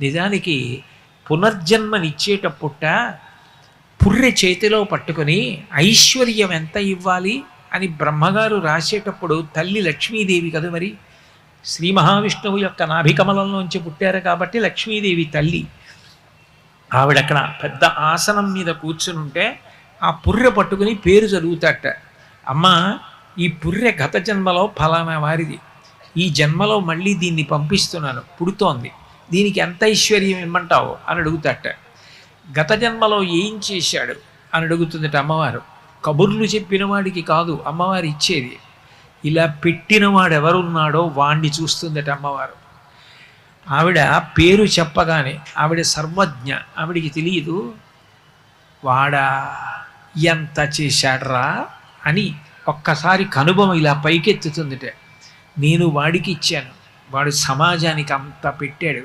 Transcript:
నిజానికి పునర్జన్మనిచ్చేటప్పుట పుర్రె చేతిలో పట్టుకొని ఐశ్వర్యం ఎంత ఇవ్వాలి అని బ్రహ్మగారు రాసేటప్పుడు తల్లి లక్ష్మీదేవి కదా మరి, శ్రీ మహావిష్ణువు యొక్క నాభికమలంలోంచి పుట్టారు కాబట్టి లక్ష్మీదేవి తల్లి. ఆవిడక్కడ పెద్ద ఆసనం మీద కూర్చుని ఉంటే ఆ పుర్రె పట్టుకుని పేరు చదువుతాట. అమ్మ, ఈ పుర్రె గత జన్మలో ఫలానా వారిది, ఈ జన్మలో మళ్ళీ దీన్ని పంపిస్తున్నాను, పుడుతోంది, దీనికి ఎంత ఐశ్వర్యం ఇమ్మంటావు అని అడుగుతాట. గత జన్మలో ఏం చేశాడు అని అడుగుతుందట అమ్మవారు. కబుర్లు చెప్పిన వాడికి కాదు అమ్మవారు ఇచ్చేది, ఇలా పెట్టినవాడు ఎవరున్నాడో వాణ్ణి చూస్తుందట అమ్మవారు. ఆవిడ పేరు చెప్పగానే ఆవిడ సర్వజ్ఞ, ఆవిడికి తెలియదు వాడా ఎంత చేశాడ్రా అని ఒక్కసారి కనుబొమ ఇలా పైకెత్తుతుందిట. నేను వాడికి ఇచ్చాను, వాడు సమాజానికి అంత పెట్టాడు,